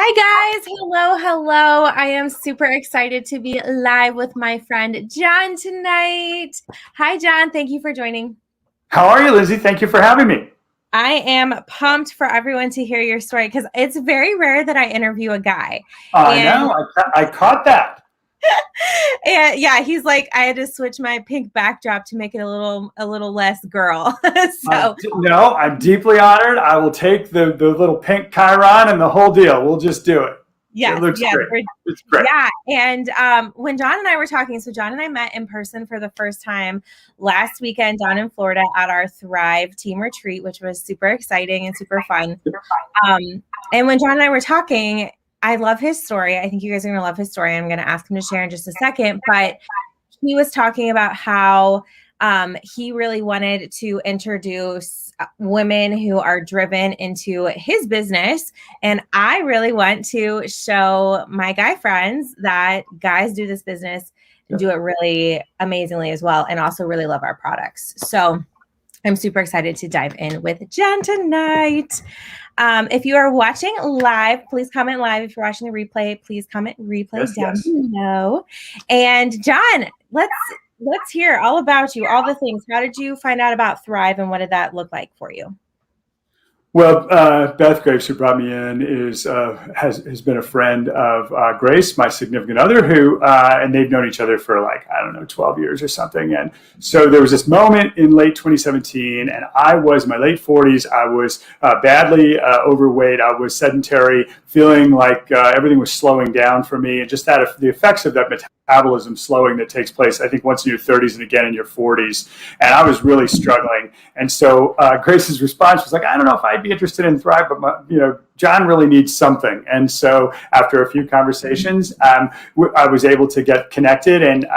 Hi guys, hello. I am super excited to be live with my friend John tonight. Hi John, thank you for joining. How are you, Lizzie? Thank you for having me. I am pumped for everyone to hear your story because it's very rare that I interview a guy. I And know. I caught that. and yeah, he's like, I had to switch my pink backdrop to make it a little less girl. So No, I'm deeply honored. I will take the little pink Chiron and the whole deal. We'll just do it. It yes, looks yes, great. It's great. yeah. And when John and I were talking, so John and I met in person for the first time last weekend down in Florida at our Thrive team retreat, which was super exciting and super fun. And when John and I were talking, I love his story. I think you guys are going to love his story. I'm going to ask him to share in just a second. But he was talking about how he really wanted to introduce women who are driven into his business. And I really want to show my guy friends that guys do this business and do it really amazingly as well, and also really love our products. So I'm super excited to dive in with John tonight. If you are watching live, please comment live. If you're watching the replay, please comment replay down below. And John, let's hear all about you, all the things. How did you find out about Thrive, and what did that look like for you? Well, Beth Graves, who brought me in, has been a friend of Grace, my significant other, who and they've known each other for 12 years or something. And so there was this moment in late 2017, and I was in my late 40s. I was badly overweight. I was sedentary, feeling like everything was slowing down for me, and just that the effects of that metabolism slowing that takes place, I think, once in your 30s and again in your 40s. And I was really struggling. And so Grace's response was like, I don't know if I'd be interested in Thrive, but John really needs something. And so after a few conversations, I was able to get connected, and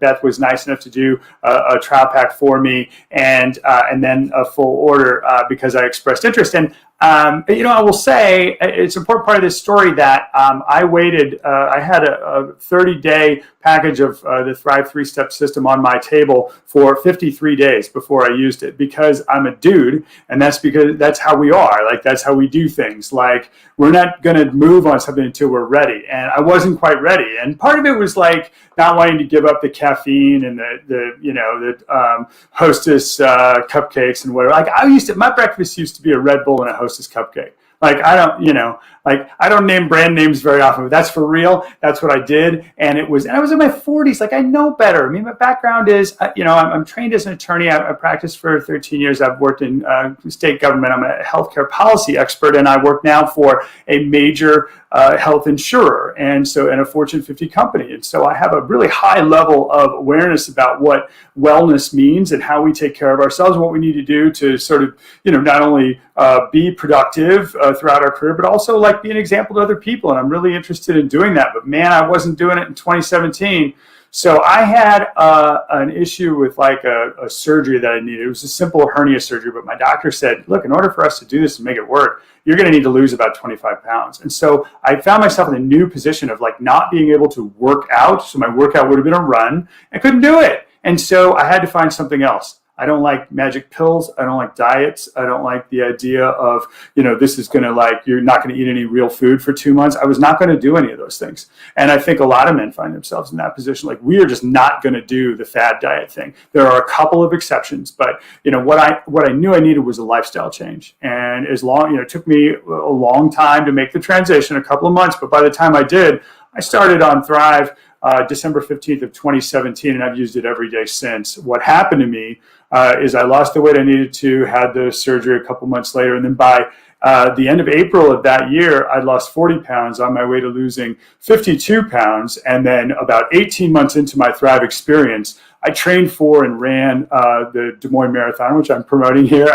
Beth was nice enough to do a trial pack for me, and then a full order because I expressed interest. And I will say it's an important part of this story that I waited. I had a 30-day package of the Thrive 3-step system on my table for 53 days before I used it, because I'm a dude, and that's because that's how we are. Like, that's how we do things. Like, we're not going to move on something until we're ready. And I wasn't quite ready. And part of it was like not wanting to give up the caffeine and the Hostess cupcakes and whatever. Like, my breakfast used to be a Red Bull and a Hostess cupcake. Like, I don't name brand names very often, but that's for real. That's what I did. And I was in my 40s. Like, I know better. I mean, my background is, I'm trained as an attorney. I practiced for 13 years. I've worked in state government. I'm a healthcare policy expert, and I work now for a major health insurer, and a Fortune 50 company. And so I have a really high level of awareness about what wellness means and how we take care of ourselves and what we need to do to sort of, not only be productive throughout our career, but also like be an example to other people. And I'm really interested in doing that. But man, I wasn't doing it in 2017. So I had an issue with like a surgery that I needed. It was a simple hernia surgery, but my doctor said, look, in order for us to do this and make it work, you're going to need to lose about 25 pounds. And so I found myself in a new position of like not being able to work out. So my workout would have been a run. I couldn't do it. And so I had to find something else. I don't like magic pills. I don't like diets. I don't like the idea of, this is going to you're not going to eat any real food for 2 months. I was not going to do any of those things. And I think a lot of men find themselves in that position. Like, we are just not going to do the fad diet thing. There are a couple of exceptions, but what I knew I needed was a lifestyle change. And it took me a long time to make the transition, a couple of months. But by the time I did, I started on Thrive December 15th of 2017, and I've used it every day since. What happened to me is I lost the weight I needed to, had the surgery a couple months later, and then by the end of April of that year, I lost 40 pounds on my way to losing 52 pounds. And then about 18 months into my Thrive experience, I trained for and ran the Des Moines Marathon, which I'm promoting here.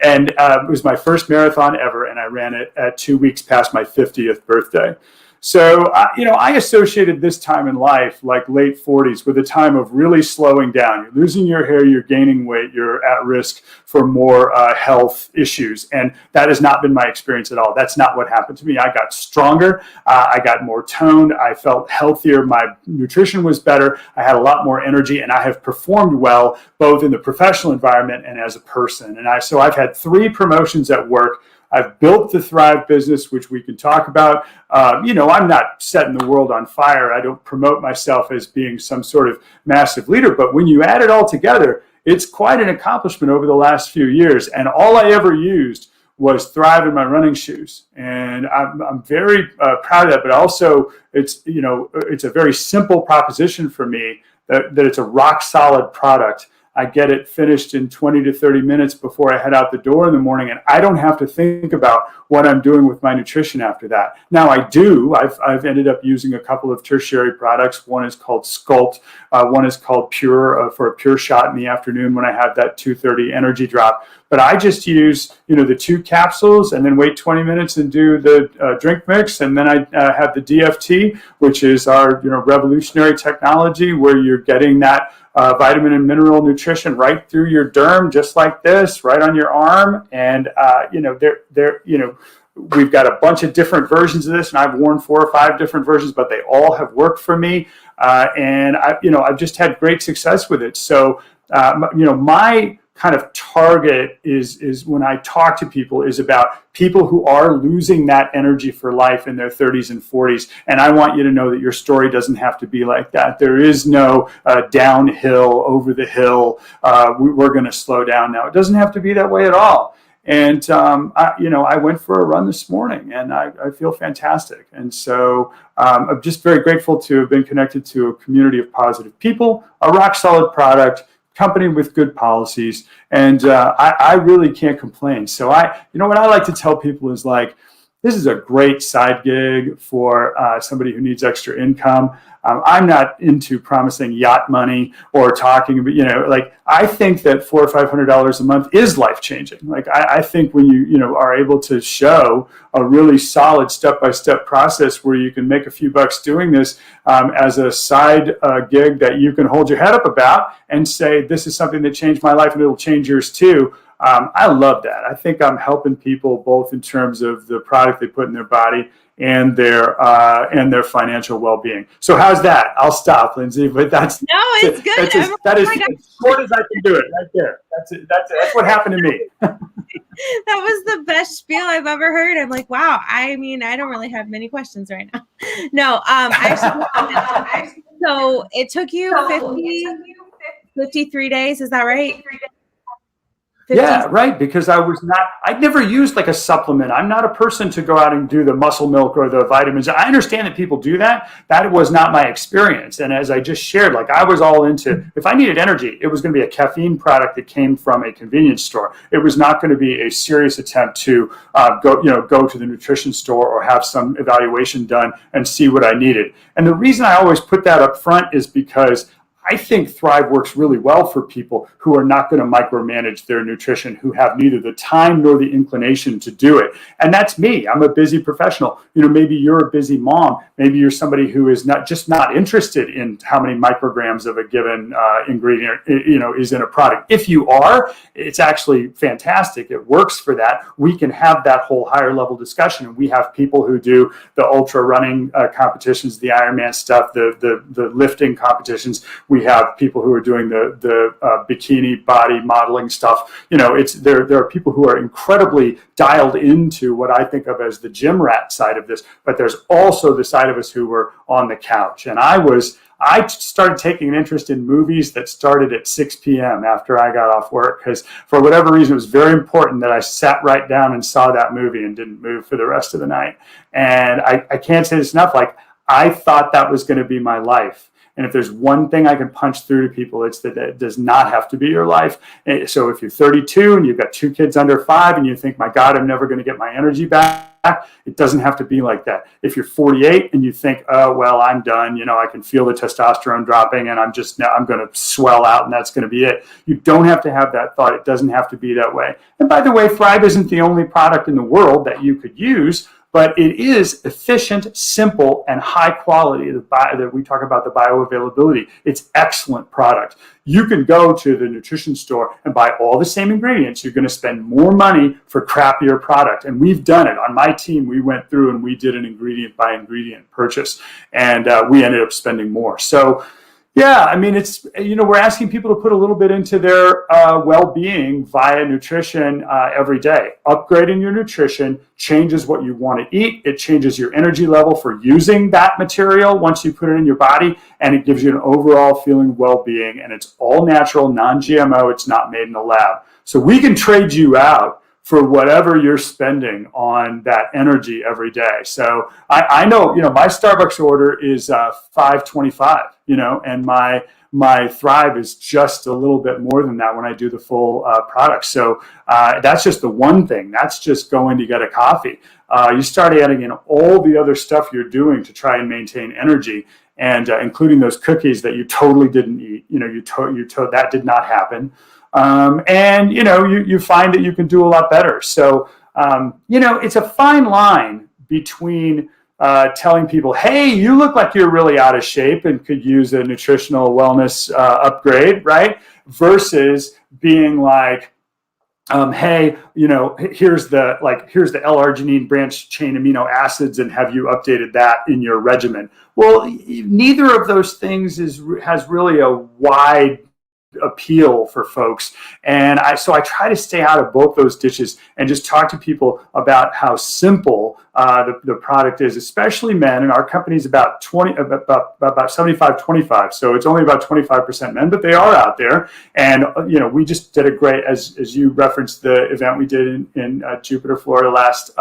And it was my first marathon ever, and I ran it at 2 weeks past my 50th birthday. So, I associated this time in life, like late 40s, with a time of really slowing down. You're losing your hair, you're gaining weight, you're at risk for more health issues. And that has not been my experience at all. That's not what happened to me. I got stronger. I got more toned. I felt healthier. My nutrition was better. I had a lot more energy, and I have performed well, both in the professional environment and as a person. And so I've had 3 promotions at work I've built the Thrive business, which we can talk about. I'm not setting the world on fire. I don't promote myself as being some sort of massive leader, but when you add it all together, it's quite an accomplishment over the last few years. And all I ever used was Thrive in my running shoes. And I'm very proud of that, but also it's a very simple proposition for me that it's a rock solid product. I get it finished in 20 to 30 minutes before I head out the door in the morning, and I don't have to think about what I'm doing with my nutrition after that. Now I do. I've ended up using a couple of tertiary products. One is called Sculpt. One is called Pure for a pure shot in the afternoon when I have that 2:30 energy drop. But I just use, the 2 capsules and then wait 20 minutes and do the drink mix. And then I have the DFT, which is our, revolutionary technology where you're getting that vitamin and mineral nutrition right through your derm, just like this, right on your arm. And, we've got a bunch of different versions of this, and I've worn 4 or 5 different versions, but they all have worked for me. And I've just had great success with it. So, my kind of target is when I talk to people is about people who are losing that energy for life in their 30s and 40s. And I want you to know that your story doesn't have to be like that. There is no downhill, over the hill. We're going to slow down now. It doesn't have to be that way at all. And, I went for a run this morning and I feel fantastic. And so I'm just very grateful to have been connected to a community of positive people, a rock solid product, company with good policies, and I really can't complain. So what I like to tell people is like, this is a great side gig for somebody who needs extra income. I'm not into promising yacht money or talking, but I think that $400 or $500 a month is life changing. Like I think when you are able to show a really solid step-by-step process where you can make a few bucks doing this as a side gig that you can hold your head up about and say, this is something that changed my life and it'll change yours too. I love that. I think I'm helping people both in terms of the product they put in their body and their financial well-being. So how's that? I'll stop, Lindsay. But that's it's good. That is as short as I can do it. Right there. That's it. That's what happened to me. That was the best spiel I've ever heard. I'm like, wow. I mean, I don't really have many questions right now. No, so it took you 53 days. Is that right? 50. Yeah, right. Because I'd never used like a supplement. I'm not a person to go out and do the muscle milk or the vitamins. I understand that people do that. That was not my experience. And as I just shared, like I was all into, if I needed energy, it was going to be a caffeine product that came from a convenience store. It was not going to be a serious attempt to go to the nutrition store or have some evaluation done and see what I needed. And the reason I always put that up front is because I think Thrive works really well for people who are not going to micromanage their nutrition, who have neither the time nor the inclination to do it. And that's me. I'm a busy professional. Maybe you're a busy mom. Maybe you're somebody who is not interested in how many micrograms of a given ingredient, is in a product. If you are, it's actually fantastic. It works for that. We can have that whole higher level discussion. And we have people who do the ultra running competitions, the Ironman stuff, the lifting competitions. We have people who are doing the bikini body modeling stuff. There are people who are incredibly dialed into what I think of as the gym rat side of this, but there's also the side of us who were on the couch. And I started taking an interest in movies that started at 6 p.m. after I got off work, because for whatever reason, it was very important that I sat right down and saw that movie and didn't move for the rest of the night. And I can't say this enough. Like, I thought that was going to be my life. And if there's one thing I can punch through to people, it's that it does not have to be your life. So if you're 32 and you've got 2 kids under 5 and you think, my God, I'm never going to get my energy back, it doesn't have to be like that. If you're 48 and you think, oh, well, I'm done, I can feel the testosterone dropping and I'm going to swell out and that's going to be it. You don't have to have that thought. It doesn't have to be that way. And by the way, Thrive isn't the only product in the world that you could use, but it is efficient, simple, and high quality. That we talk about the bioavailability. It's excellent product. You can go to the nutrition store and buy all the same ingredients. You're going to spend more money for crappier product. And we've done it. On my team, we went through and we did an ingredient by ingredient purchase. And we ended up spending more. So, Yeah, I mean, it's, we're asking people to put a little bit into their well-being via nutrition every day. Upgrading your nutrition changes what you want to eat. It changes your energy level for using that material once you put it in your body, and it gives you an overall feeling of well-being. And it's all natural, non-GMO. It's not made in a lab. So we can trade you out for whatever you're spending on that energy every day. So I know, my Starbucks order is $5.25, and my Thrive is just a little bit more than that when I do the full product. So that's just the one thing. That's just going to get a coffee. You start adding in all the other stuff you're doing to try and maintain energy, and including those cookies that you totally didn't eat. That did not happen. And you find that you can do a lot better. So it's a fine line between telling people, hey, you look like you're really out of shape and could use a nutritional wellness upgrade, right? Versus being like, hey, here's the L-arginine branch chain amino acids, and have you updated that in your regimen? Well, neither of those things has really a wide appeal for folks. And so I try to stay out of both those ditches and just talk to people about how simple the product is, especially men. And our company's about 75-25. So it's only about 25% men, but they are out there. And, we just did a great, as you referenced the event we did in Jupiter, Florida last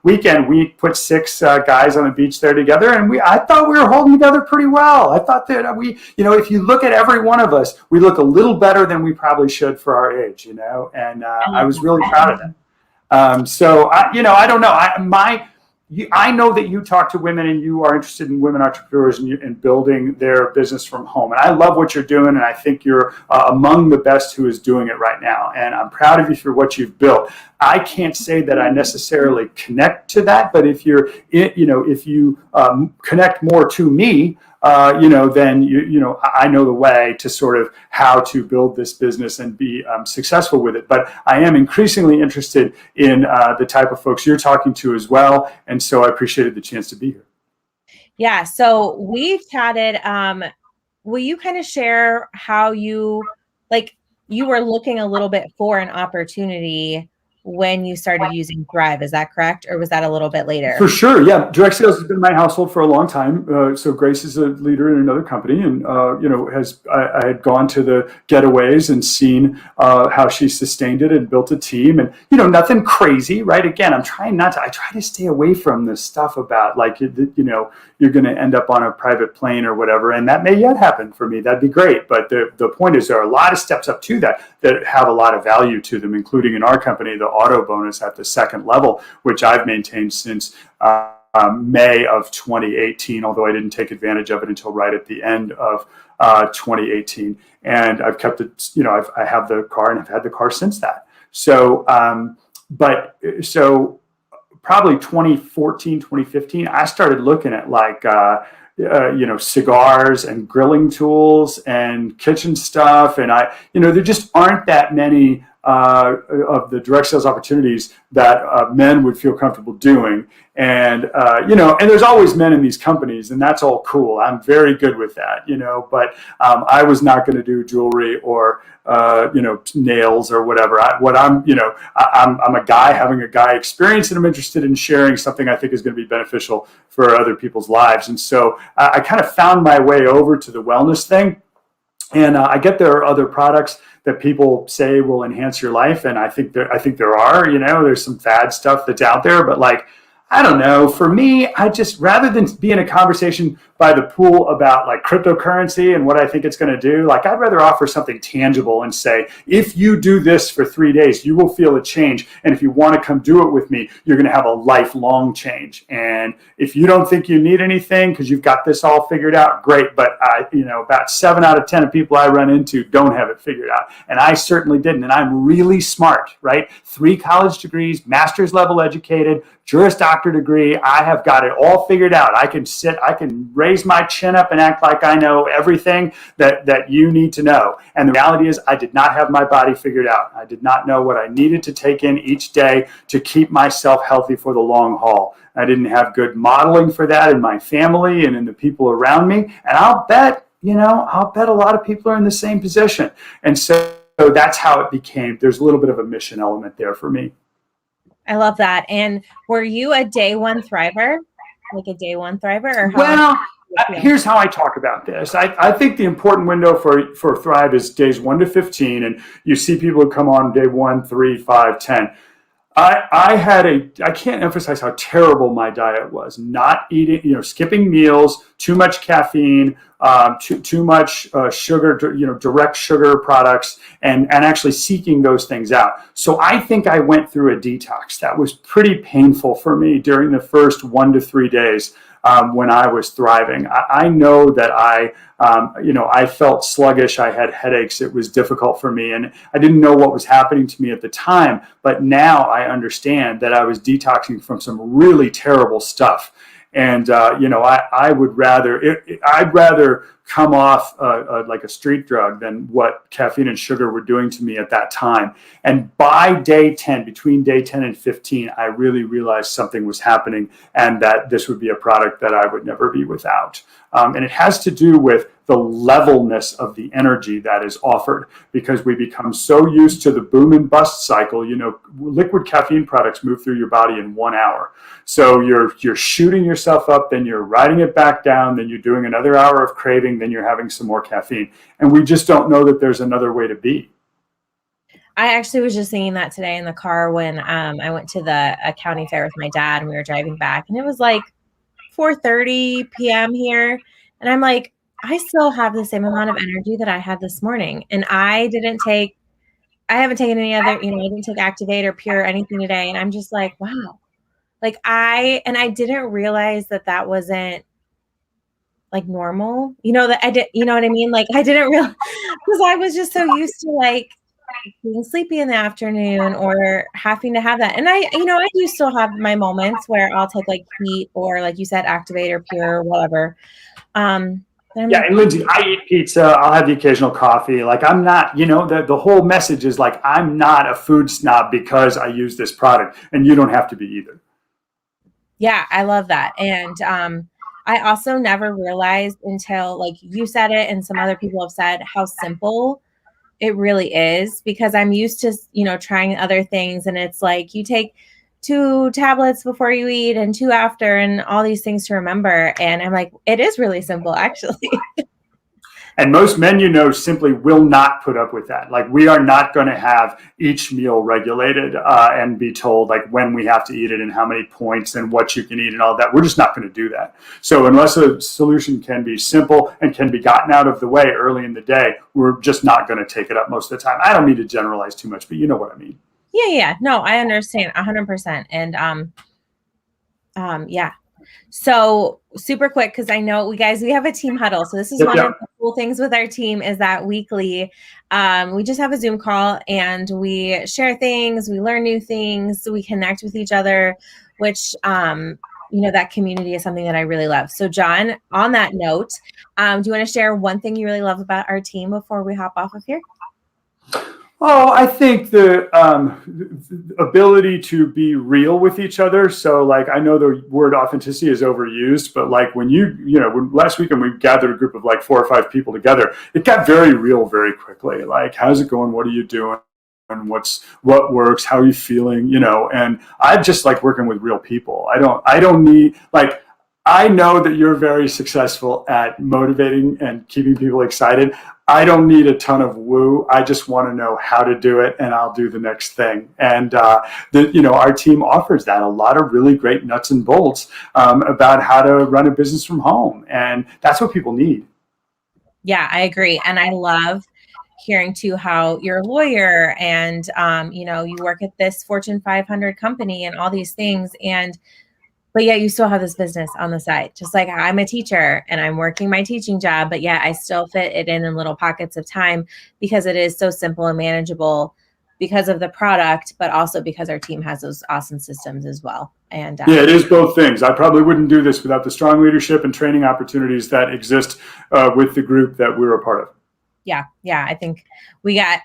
weekend. We put 6 guys on the beach there together, and I thought we were holding together pretty well. I thought that if you look at every one of us, we look a little better than we probably should for our age, and I was really proud of that. So I don't know. I know that you talk to women and you are interested in women entrepreneurs and building their business from home. And I love what you're doing. And I think you're among the best who is doing it right now. And I'm proud of you for what you've built. I can't say that I necessarily connect to that, but if you connect more to me, then I know the way to sort of how to build this business and be successful with it. But I am increasingly interested in the type of folks you're talking to as well. And so I appreciated the chance to be here. Yeah. So we chatted. Will you kind of share how you were looking a little bit for an opportunity when you started using Thrive? Is that correct? Or was that a little bit later? For sure. Yeah. Direct sales has been in my household for a long time. So Grace is a leader in another company, and, I had gone to the getaways and seen how she sustained it and built a team, and, nothing crazy, right? Again, I try to stay away from this stuff about you're going to end up on a private plane or whatever. And that may yet happen for me. That'd be great. But the point is, there are a lot of steps up to that have a lot of value to them, including in our company, the auto bonus at the second level, which I've maintained since May of 2018, although I didn't take advantage of it until right at the end of 2018. And I've kept it, I have the car and I've had the car since that. So, so probably 2014, 2015, I started looking at cigars and grilling tools and kitchen stuff. And there just aren't that many of the direct sales opportunities that men would feel comfortable doing. And, and there's always men in these companies, and that's all cool. I'm very good with that, but I was not going to do jewelry or, nails or whatever. I'm a guy having a guy experience, and I'm interested in sharing something I think is going to be beneficial for other people's lives. And so I kind of found my way over to the wellness thing. And I get there are other products that people say will enhance your life, and I think there are. There's some fad stuff that's out there, but I don't know. For me, I just, rather than be in a conversation by the pool about cryptocurrency and what I think it's going to do, I'd rather offer something tangible and say, if you do this for 3 days, you will feel a change. And if you want to come do it with me, you're going to have a lifelong change. And if you don't think you need anything because you've got this all figured out, great. But about 7 out of 10 of people I run into don't have it figured out. And I certainly didn't. And I'm really smart, right? 3 college degrees, master's level educated, Juris Doctor degree. I have got it all figured out. I can raise my chin up and act like I know everything that you need to know. And the reality is, I did not have my body figured out. I did not know what I needed to take in each day to keep myself healthy for the long haul. I didn't have good modeling for that in my family and in the people around me. And I'll bet I'll bet a lot of people are in the same position. And so that's how it became. There's a little bit of a mission element there for me. I love that. And were you a day one thriver? Like a day one thriver? Or well, here's how I talk about this. I think the important window for Thrive is days 1 to 15. And you see people who come on day 1, 3, 5, 10. I can't emphasize how terrible my diet was. Not eating, skipping meals, too much caffeine, too much sugar, direct sugar products, and actually seeking those things out. So I think I went through a detox that was pretty painful for me during the first 1 to 3 days. When I was thriving, I know that I felt sluggish. I had headaches. It was difficult for me, and I didn't know what was happening to me at the time. But now I understand that I was detoxing from some really terrible stuff. And I would rather I'd rather come off like a street drug than what caffeine and sugar were doing to me at that time. And by day 10, between day 10 and 15, I really realized something was happening and that this would be a product that I would never be without. And it has to do with the levelness of the energy that is offered, because we become so used to the boom and bust cycle. Liquid caffeine products move through your body in 1 hour. So you're shooting yourself up, then you're riding it back down, then you're doing another hour of craving, then you're having some more caffeine. And we just don't know that there's another way to be. I actually was just thinking that today in the car when I went to the county fair with my dad and we were driving back, and it was like 4:30 p.m. here. And I'm like, I still have the same amount of energy that I had this morning. And I haven't taken any other, I didn't take Activate or Pure or anything today. And I'm just like, wow. Like I didn't realize that wasn't like normal, that I did, you know what I mean? Like I didn't realize, because I was just so used to like being sleepy in the afternoon or having to have that. And I do still have my moments where I'll take like Heat or like you said, Activate or Pure or whatever. And Lindsay, I eat pizza. I'll have the occasional coffee. Like I'm not, the whole message is like, I'm not a food snob because I use this product, and you don't have to be either. Yeah, I love that. And I also never realized until like you said it and some other people have said how simple it really is, because I'm used to, trying other things. And it's like you take 2 tablets before you eat and 2 after and all these things to remember. And I'm like, it is really simple, actually. And most men, simply will not put up with that. Like we are not going to have each meal regulated and be told like when we have to eat it and how many points and what you can eat and all that. We're just not going to do that. So unless a solution can be simple and can be gotten out of the way early in the day, we're just not going to take it up most of the time. I don't mean to generalize too much, but you know what I mean. Yeah. No, I understand 100%. And yeah. So super quick, because I know we have a team huddle. So this is one of the cool things with our team is that weekly we just have a Zoom call and we share things, we learn new things, we connect with each other, which that community is something that I really love. So John, on that note, do you want to share one thing you really love about our team before we hop off of here? Oh, I think the ability to be real with each other. So like, I know the word authenticity is overused, but like when last weekend we gathered a group of like 4 or 5 people together, it got very real very quickly. Like, how's it going? What are you doing? And what works? How are you feeling? And I just like working with real people. I don't need like, I know that you're very successful at motivating and keeping people excited. I don't need a ton of woo. I just want to know how to do it, and I'll do the next thing. And our team offers that, a lot of really great nuts and bolts about how to run a business from home, and that's what people need. Yeah, I agree, and I love hearing too how you're a lawyer and you work at this Fortune 500 company and all these things, but yeah, you still have this business on the side. Just like I'm a teacher and I'm working my teaching job, but yeah, I still fit it in little pockets of time because it is so simple and manageable because of the product, but also because our team has those awesome systems as well. And yeah, it is both things. I probably wouldn't do this without the strong leadership and training opportunities that exist with the group that we're a part of. Yeah. I think we got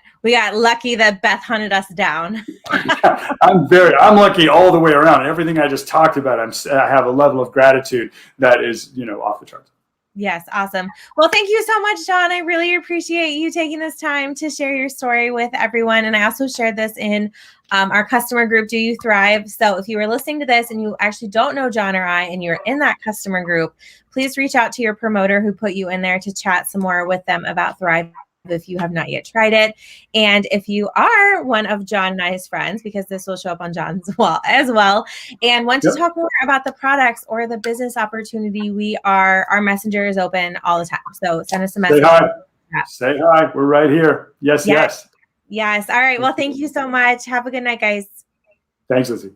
lucky that Beth hunted us down. I'm lucky all the way around. Everything I just talked about, I have a level of gratitude that is, off the charts. Yes. Awesome. Well, thank you so much, John. I really appreciate you taking this time to share your story with everyone. And I also shared this in our customer group, Do You Thrive? So if you were listening to this and you actually don't know John or I, and you're in that customer group, please reach out to your promoter who put you in there to chat some more with them about Thrive if you have not yet tried it. And if you are one of John and I's friends, because this will show up on John's wall as well, and want to talk more about the products or the business opportunity, our messenger is open all the time. So send us a message. Say hi. Say hi. We're right here. Yes. Yes. All right. Well, thank you so much. Have a good night, guys. Thanks, Lizzie.